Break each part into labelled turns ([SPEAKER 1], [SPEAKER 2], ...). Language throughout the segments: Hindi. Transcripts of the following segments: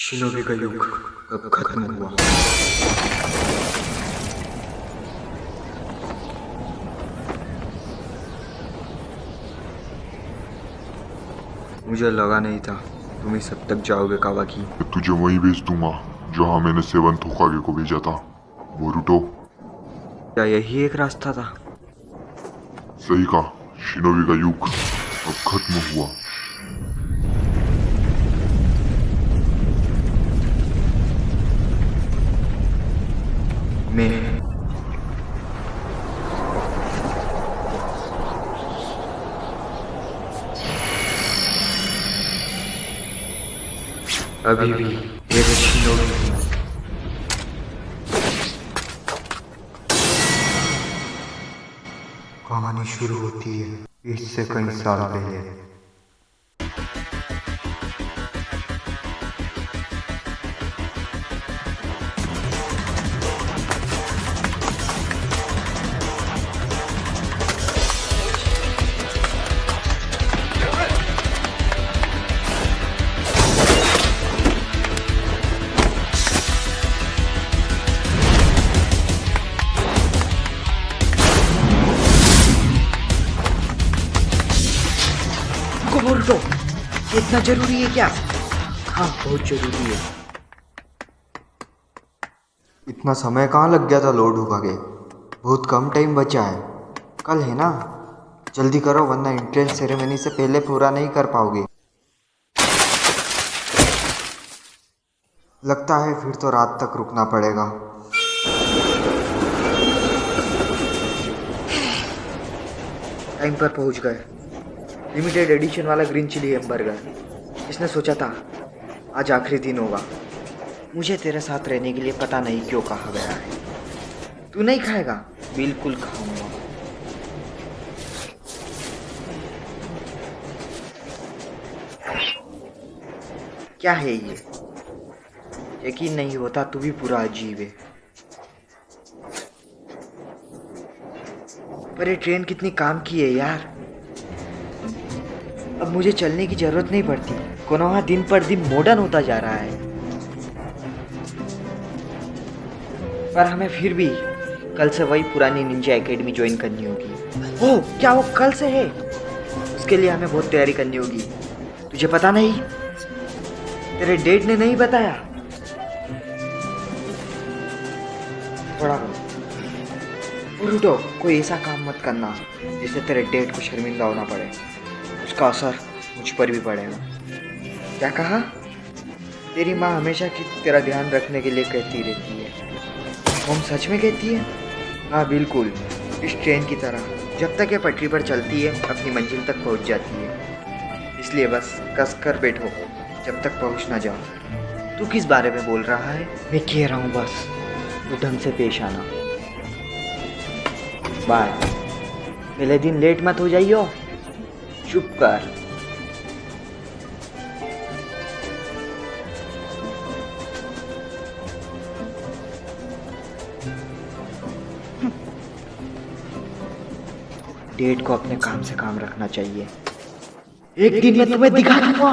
[SPEAKER 1] शिनोबी का युग अब खत्म हुआ। मुझे लगा नहीं था तुम इस हद तक जाओगे कावाकी।
[SPEAKER 2] तुझे वहीं भेज दूंगा जहाँ मैंने सेवन थोकागे को भेजा था, बोरुटो।
[SPEAKER 1] क्या यही एक रास्ता था?
[SPEAKER 2] सही कहा, शिनोबी का युग अब खत्म हुआ।
[SPEAKER 1] मैं अभी भी एक शिनोबी हूँ। कहानी शुरू होती है इससे कई साल पहले। बोरुटो, ये इतना जरूरी है क्या? हाँ, बहुत जरूरी है। इतना समय कहाँ लग गया था लोड होगा के? बहुत कम टाइम बचा है। कल है ना? जल्दी करो वरना एंट्रेंस सेरेमनी से पहले पूरा नहीं कर पाओगे। लगता है फिर तो रात तक रुकना पड़ेगा। टाइम पर पहुंच गए। लिमिटेड एडिशन वाला ग्रीन चिली हैमबर्गर। इसने सोचा था आज आखिरी दिन होगा। मुझे तेरे साथ रहने के लिए पता नहीं क्यों कहा गया है। तू नहीं खाएगा? बिल्कुल खाऊंगा। क्या है ये? यकीन नहीं होता, तू भी पूरा अजीब है। पर ये ट्रेन कितनी काम की है यार। अब मुझे चलने की जरूरत नहीं पड़ती। कोनोहा दिन पर दिन मॉडर्न होता जा रहा है। पर हमें फिर भी कल से वही पुरानी निंजा एकेडमी ज्वाइन करनी होगी। ओह, क्या वो कल से है? उसके लिए हमें बहुत तैयारी करनी होगी। तुझे पता नहीं? तेरे डैड ने नहीं बताया? थोड़ा बोरुटो, कोई ऐसा काम मत करना जिससे तेरे डैड को शर्मिंदा होना पड़े। उसका असर मुझ पर भी पड़ेगा। क्या कहा? तेरी माँ हमेशा की तेरा ध्यान रखने के लिए कहती रहती है। हम सच में कहती है? हाँ बिल्कुल, इस ट्रेन की तरह जब तक ये पटरी पर चलती है अपनी मंजिल तक पहुंच जाती है। इसलिए बस कस कर बैठो जब तक पहुंच ना जाओ। तू किस बारे में बोल रहा है? मैं कह रहा हूँ बस तू ढंग से पेश आना। बाय। पहले दिन लेट मत हो जाइयो। चुप कर। डेट को अपने काम से काम रखना चाहिए। एक दिन में तुम्हें दिखा दूंगा।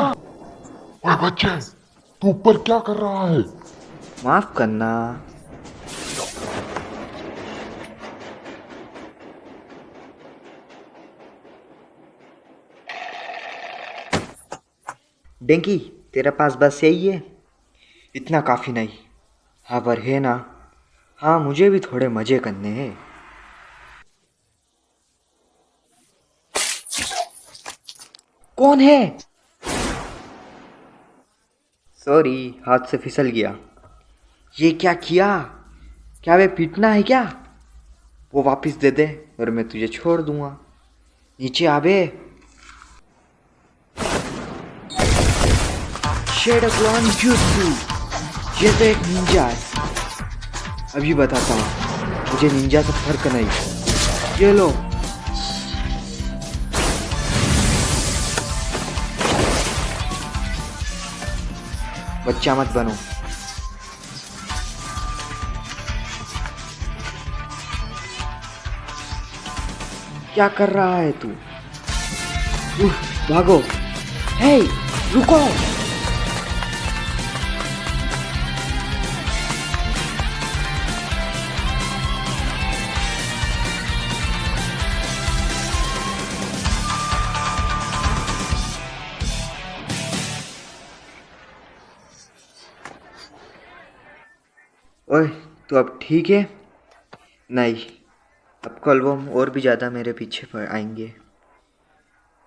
[SPEAKER 2] ओए बच्चे, तू ऊपर क्या कर रहा है?
[SPEAKER 1] माफ करना। डेंकी, तेरे पास बस यही है? इतना काफ़ी नहीं। हाँ पर है ना? हाँ, मुझे भी थोड़े मज़े करने हैं। कौन है? सॉरी, हाथ से फिसल गया। ये क्या किया? क्या वे पीटना है क्या? वो वापस दे दे और मैं तुझे छोड़ दूंगा। नीचे आवे। शेडोक्लॉन jutsu, ये तो एक निंजा है। अभी बताता हूँ, मुझे निंजा से फर्क नहीं। ये लो। बच्चा मत बनो। क्या कर रहा है तू? भागो। हे, रुको। ओए, तू अब ठीक है? नहीं, अब कल वो और भी ज़्यादा मेरे पीछे पड़ आएंगे।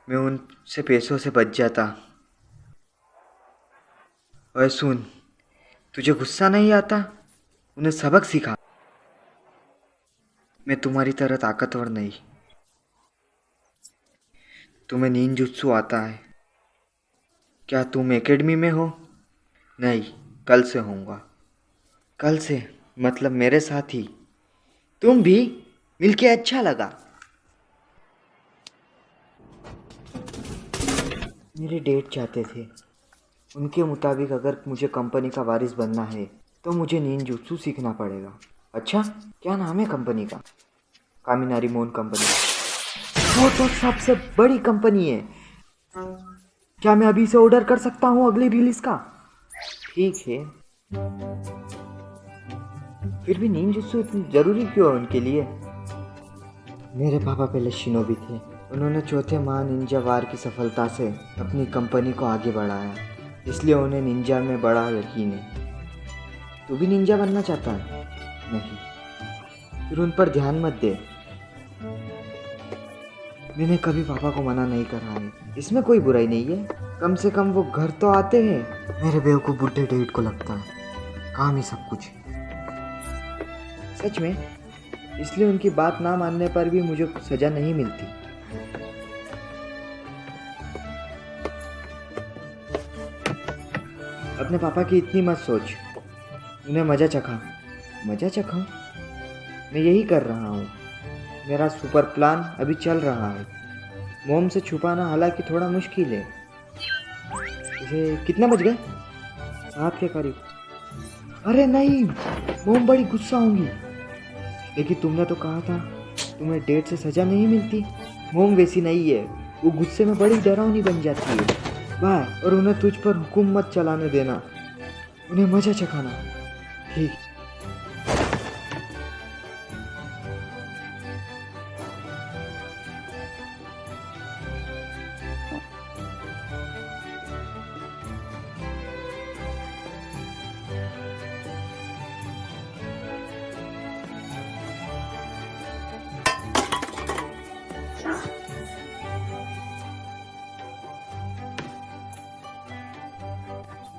[SPEAKER 1] मैं उनसे पैसों से बच जाता। ओए सुन, तुझे गुस्सा नहीं आता? उन्हें सबक सिखा। मैं तुम्हारी तरह ताकतवर नहीं। तुम्हें निंजुत्सु आता है? क्या तुम एकेडमी में हो? नहीं, कल से होऊंगा। कल से मतलब मेरे साथ ही। तुम भी? मिलके अच्छा लगा। मेरे डैड चाहते थे, उनके मुताबिक अगर मुझे कंपनी का वारिस बनना है तो मुझे निंजुत्सु सीखना पड़ेगा। अच्छा, क्या नाम है कंपनी का? कामिनारी मोन कंपनी। वो तो सबसे बड़ी कंपनी है। क्या मैं अभी से ऑर्डर कर सकता हूँ अगली रिलीज का? ठीक है। फिर भी निंजुत्सु इतनी जरूरी क्यों है उनके लिए? मेरे पापा पहले शिनोबी थे। उन्होंने चौथे महा निंजा वार की सफलता से अपनी कंपनी को आगे बढ़ाया, इसलिए उन्हें निंजा में बड़ा यकीन है। तू भी निंजा बनना चाहता है? नहीं, फिर उन पर ध्यान मत दे। मैंने कभी पापा को मना नहीं करा है, इसमें कोई बुराई नहीं है। कम से कम वो घर तो आते हैं। मेरे बेवकूफ बुढ़े डैड को लगता है काम ही सब कुछ। सच में, इसलिए उनकी बात ना मानने पर भी मुझे सजा नहीं मिलती। अपने पापा की इतनी मत सोच। उन्हें मजा चखा। मजा चखाऊं? मैं यही कर रहा हूँ। मेरा सुपर प्लान अभी चल रहा है। मोम से छुपाना हालांकि थोड़ा मुश्किल है। इसे कितना बज गए? 7 के करीब। अरे नहीं, मोम बड़ी गुस्सा होंगी। लेकिन तुमने तो कहा था तुम्हें डेट से सजा नहीं मिलती। मोम वैसी नहीं है, वो गुस्से में बड़ी डरावनी बन जाती है। बाय, और उन्हें तुझ पर हुक्म मत चलाने देना, उन्हें मजा चखाना। ठीक।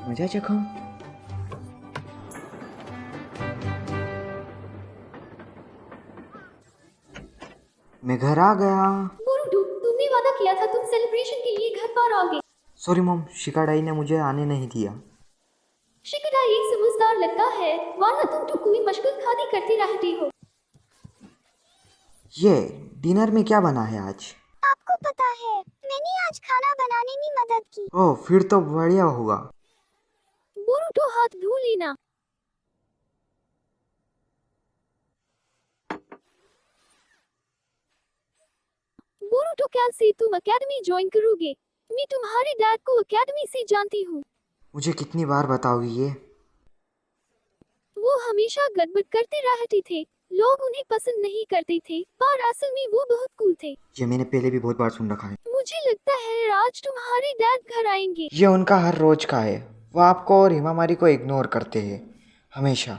[SPEAKER 1] मजा चखाऊं? मैं घर आ गया।
[SPEAKER 3] बोरुटो, तुमने वादा किया था तुम सेलिब्रेशन के लिए घर पर आओगे।
[SPEAKER 1] सॉरी मॉम, शिकाडाई ने मुझे आने नहीं दिया।
[SPEAKER 3] शिकाडाई एक समझदार लड़का है, वरना तुम तो कोई मशगूल खादी करती रहती हो।
[SPEAKER 1] ये डिनर में क्या बना है आज?
[SPEAKER 4] आपको पता है, मैंने आज खाना बनाने में मदद की।
[SPEAKER 1] ओह, फिर तो बढ़िया होगा।
[SPEAKER 3] बोरुटो, हाथ धो लेना। बोरुटो, क्या से तुम एकेडमी ज्वाइन करोगे? मैं तुम्हारे डैड को एकेडमी से जानती हूँ।
[SPEAKER 1] मुझे कितनी बार बताओगी ये?
[SPEAKER 3] वो हमेशा गड़बड़ करते रहते थे, लोग उन्हें पसंद नहीं करते थे, पर असल में वो बहुत कूल थे।
[SPEAKER 1] ये मैंने पहले भी बहुत बार सुन रखा है।
[SPEAKER 3] मुझे लगता है आज तुम्हारे डैड घर आएंगे।
[SPEAKER 1] ये उनका हर रोज का है। वो आपको और हिमामारी को इग्नोर करते हैं हमेशा।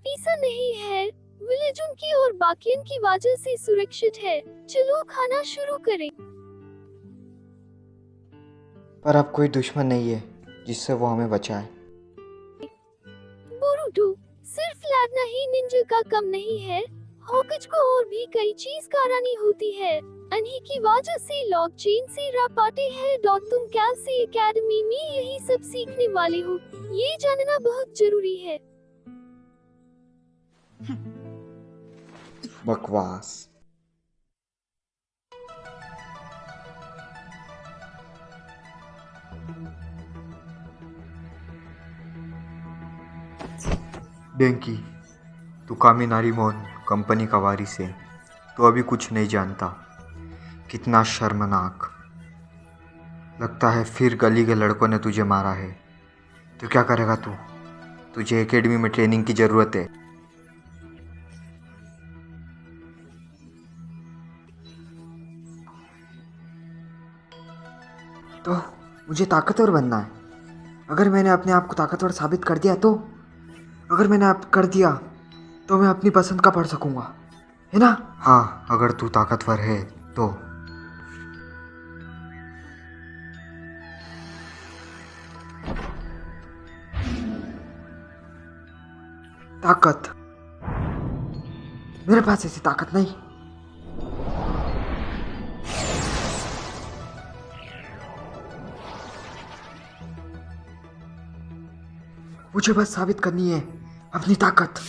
[SPEAKER 3] ऐसा नहीं है, विलेज उनकी और बाकियों की वजह से सुरक्षित है। चलो खाना शुरू करें।
[SPEAKER 1] पर अब कोई दुश्मन नहीं है जिससे वो हमें बचाए।
[SPEAKER 3] बोरुटो, सिर्फ लड़ना ही निंजा का कम नहीं है, हॉकेज को और भी कई चीज करानी होती है। इन्हीं की वजह से लोग चीन से रह पाते हैं। तुम कैसे एकेडमी में यही सब सीखने वाले हो, ये जानना बहुत जरूरी है।
[SPEAKER 1] बकवास। डेंकी, तू कामिनारी मोन कंपनी का वारिस है, तो अभी कुछ नहीं जानता। कितना शर्मनाक। लगता है फिर गली के लड़कों ने तुझे मारा है। तो क्या करेगा तू? तुझे एकेडमी में ट्रेनिंग की ज़रूरत है। तो मुझे ताकतवर बनना है। अगर मैंने अपने आप को ताकतवर साबित कर दिया तो अगर मैंने अब कर दिया तो मैं अपनी पसंद का पढ़ सकूंगा, है ना? हाँ, अगर तू ताकतवर है तो। ताकत? मेरे पास ऐसी ताकत नहीं। मुझे बस साबित करनी है अपनी ताकत।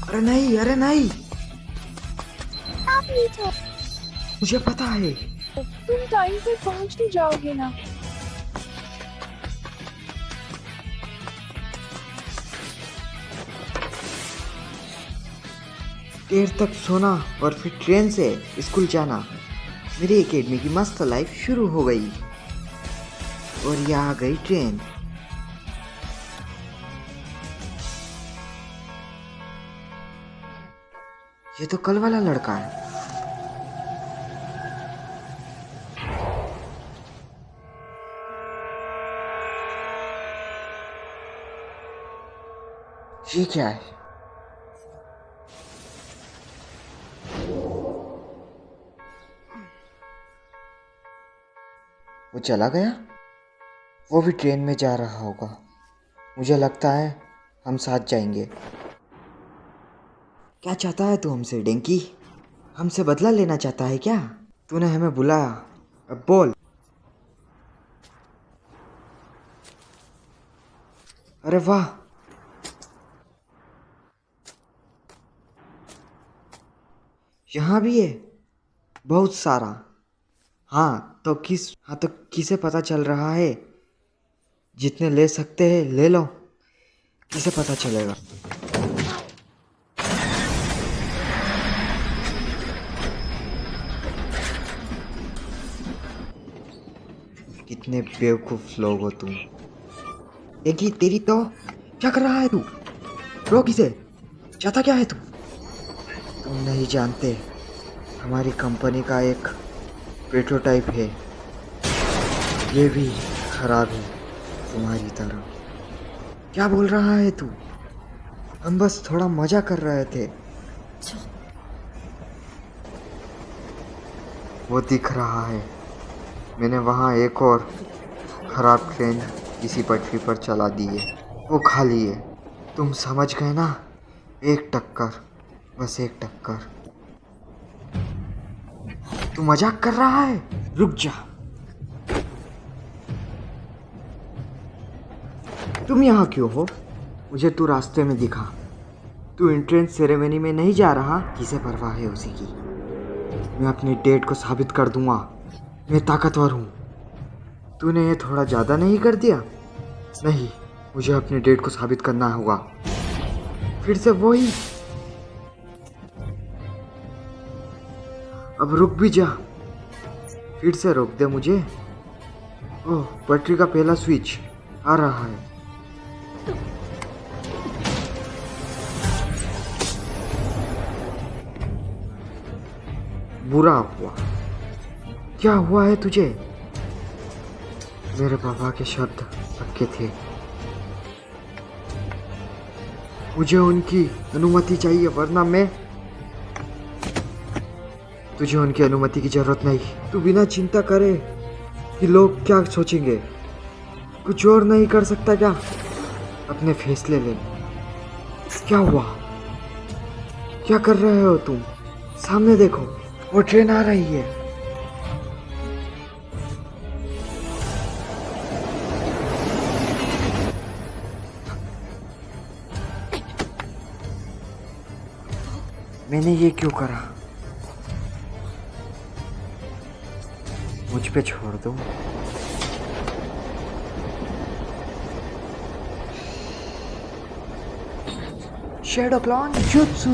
[SPEAKER 1] अरे नहीं, अरे नहीं,
[SPEAKER 4] आप नीट हो।
[SPEAKER 1] मुझे पता है।
[SPEAKER 3] तुम टाइम पे पहुंच ही जाओगे ना।
[SPEAKER 1] देर तक सोना और फिर ट्रेन से स्कूल जाना। मेरी एकेडमी की मस्त लाइफ शुरू हो गई। और ये आ गई ट्रेन। ये तो कल वाला लड़का है। ये क्या है? वो चला गया? वो भी ट्रेन में जा रहा होगा। मुझे लगता है हम साथ जाएंगे। क्या चाहता है तू हमसे, डेंकी? हमसे बदला लेना चाहता है क्या? तूने हमें बुलाया, अब बोल। अरे वाह, यहाँ भी है बहुत सारा। हाँ तो किसे पता चल रहा है? जितने ले सकते हैं ले लो, किसे पता चलेगा? कितने बेवकूफ लोग हो तुम। देखी तेरी तो। क्या कर रहा है तू? रोक इसे। चाहता क्या है तू? तुम नहीं जानते, हमारी कंपनी का एक प्रोटोटाइप है, ये भी खराब है तुम्हारी तरह। क्या बोल रहा है तू? हम बस थोड़ा मजा कर रहे थे। वो दिख रहा है, मैंने वहाँ एक और खराब ट्रेन इसी पटरी पर चला दी है, वो खाली है। तुम समझ गए ना? एक टक्कर, बस एक टक्कर। तू मजाक कर रहा है? रुक जा। तुम यहाँ क्यों हो? मुझे तू रास्ते में दिखा। तू एंट्रेंस सेरेमनी में नहीं जा रहा? किसे परवाह है उसी की। मैं अपने डेट को साबित कर दूंगा, मैं ताकतवर हूँ। तूने ये थोड़ा ज़्यादा नहीं कर दिया? नहीं, मुझे अपने डेट को साबित करना होगा। फिर से वही। अब रुक भी जा। फिर से रोक दे मुझे। ओह, पटरी का पहला स्विच आ रहा है। बुरा हुआ। क्या हुआ है तुझे? मेरे पापा के शब्द पक्के थे। मुझे उनकी अनुमति चाहिए, वरना मैं। तुझे उनकी अनुमति की जरूरत नहीं। तू बिना चिंता करे कि लोग क्या सोचेंगे, कुछ और नहीं कर सकता क्या? अपने फैसले ले। क्या हुआ? क्या कर रहे हो तुम? सामने देखो, वो ट्रेन आ रही है। मैंने ये क्यों करा? मुझ पे छोड़ दो। Shadow clone jutsu.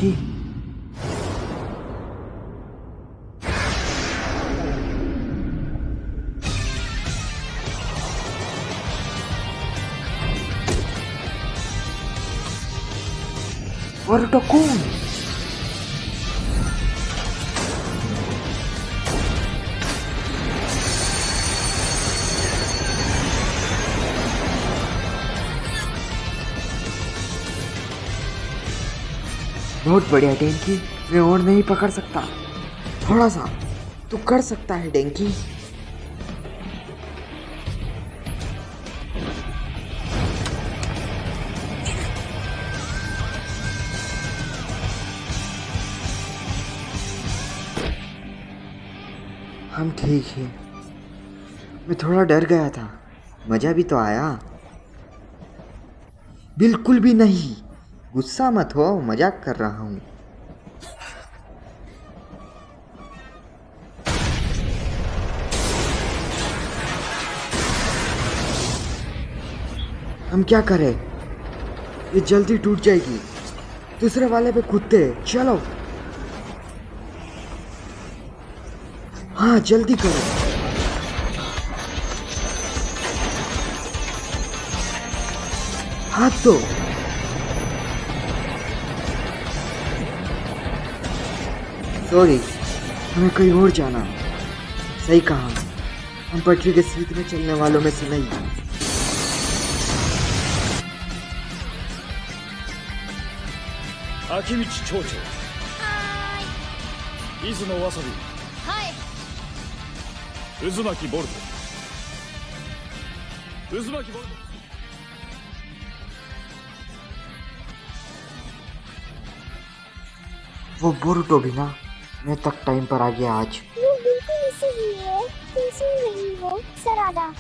[SPEAKER 1] Dunki. Boruto कौन? बहुत बढ़िया डेंकी, मैं और नहीं पकड़ सकता। थोड़ा सा तू कर सकता है डेंकी। हम ठीक है। मैं थोड़ा डर गया था, मजा भी तो आया। बिल्कुल भी नहीं, गुस्सा मत हो, मजाक कर रहा हूँ। हम क्या करें? ये जल्दी टूट जाएगी। दूसरे वाले पे कूदते, चलो। हाँ जल्दी करो। हाथ दो। सॉरी, हमें कहीं और जाना। सही कहा, हम पटरी के सीधे चलने वालों में से नहीं।
[SPEAKER 5] Akiuchi Chocho, 伊豆のわさび、
[SPEAKER 3] はい。
[SPEAKER 5] 渦巻きボルト、渦巻きボルト。
[SPEAKER 1] वो बोरुटो भी ना मैं तक टाइम पर आ गया आज।
[SPEAKER 4] वो बिल्कुल सही है, तुम सुन रही हो सरादा?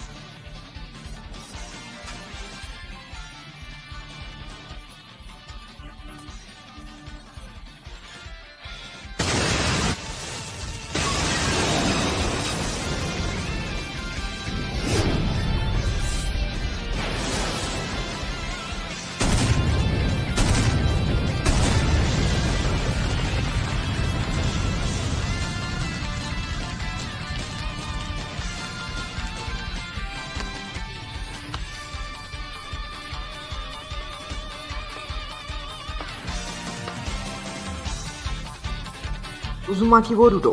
[SPEAKER 1] उज़ुमाकी बोरुटो,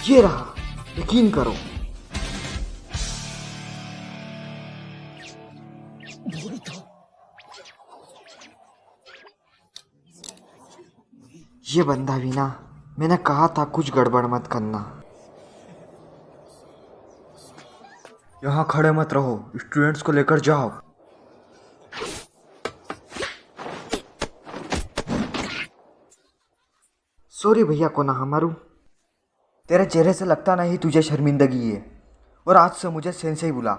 [SPEAKER 1] ये रहा, यकीन करो। ये बंदा भी ना, मैंने कहा था कुछ गड़बड़ मत करना। यहाँ खड़े मत रहो, स्टूडेंट्स को लेकर जाओ। सॉरी भैया कोनोहामारू, तेरे चेहरे से लगता नहीं तुझे शर्मिंदगी है, और आज से मुझे सेंसेई बुला।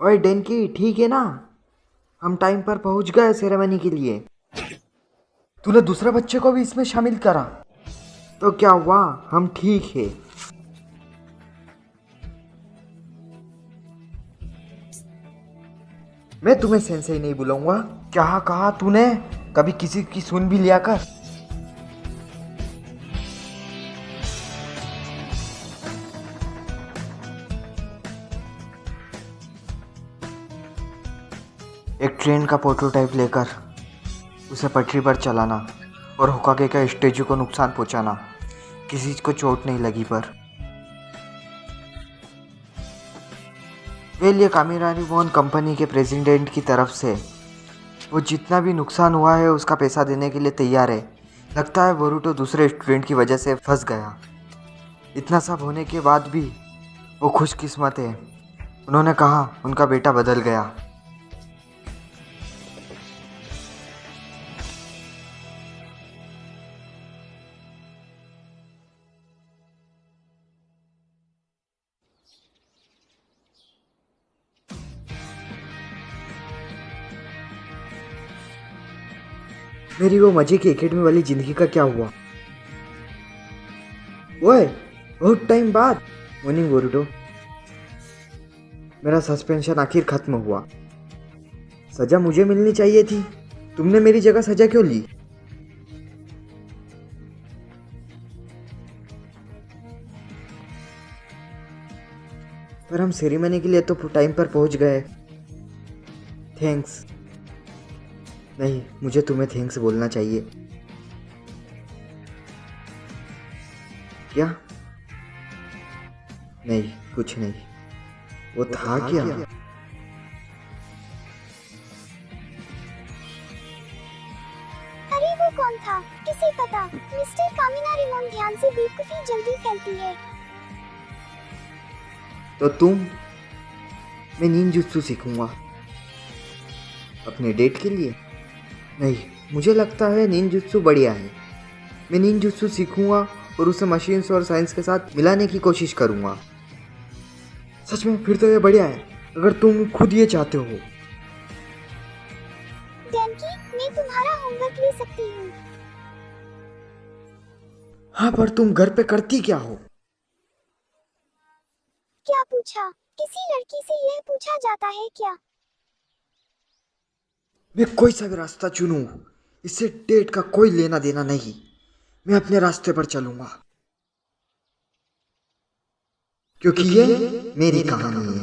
[SPEAKER 1] ओए डेंकी, ठीक है ना? हम टाइम पर पहुंच गए सेरेमनी के लिए। तूने दूसरे बच्चे को भी इसमें शामिल करा, तो क्या हुआ? हम ठीक है। मैं तुम्हें सेंसेई नहीं बुलाऊंगा। क्या कहा तूने? कभी किसी की सुन भी लिया कर। एक ट्रेन का प्रोटोटाइप लेकर उसे पटरी पर चलाना और होकागे का स्टैचू को नुकसान पहुंचाना, किसी को चोट नहीं लगी पर। वेल, ये कामिरानी मोहन कंपनी के प्रेसिडेंट की तरफ से वो जितना भी नुकसान हुआ है उसका पैसा देने के लिए तैयार है। लगता है बोरुटो दूसरे स्टूडेंट की वजह से फंस गया। इतना सब होने के बाद भी वो खुशकिस्मत है। उन्होंने कहा उनका बेटा बदल गया। मेरी वो मजे की एकेडमी वाली जिंदगी का क्या हुआ? ओए, बहुत टाइम बाद। Morning Boruto. मेरा सस्पेंशन आखिर खत्म हुआ। सजा मुझे मिलनी चाहिए थी, तुमने मेरी जगह सजा क्यों ली? पर हम सेरेमनी के लिए तो टाइम पर पहुंच गए। थैंक्स। नहीं, मुझे तुम्हें थैंक्स बोलना चाहिए। क्या? नहीं, कुछ नहीं। वो था क्या?
[SPEAKER 4] अरे वो कौन था? किसे पता? मिस्टर कामिनारिमोन, ध्यान से बेवकूफी जल्दी फैलती है।
[SPEAKER 1] तो तुम? मैं निंजुत्सु सीखूंगा अपने डेट के लिए। नहीं, मुझे लगता है निंजुत्सु बढ़िया है। मैं निंजुत्सु सीखूंगा और उसे मशीन्स और साइंस के साथ मिलाने की कोशिश करूंगा। सच में, फिर तो ये बढ़िया है, अगर तुम खुद ये चाहते हो।
[SPEAKER 4] डेनकी, मैं तुम्हारा होमवर्क ले सकती हूँ।
[SPEAKER 1] हाँ, पर तुम घर पे करती क्या हो?
[SPEAKER 4] क्या पूछा? किसी लड़की से यह पूछा जाता है क्या?
[SPEAKER 1] मैं कोई सा भी रास्ता चुनूं, इससे डेट का कोई लेना देना नहीं। मैं अपने रास्ते पर चलूंगा, क्योंकि ये मेरी कहानी है।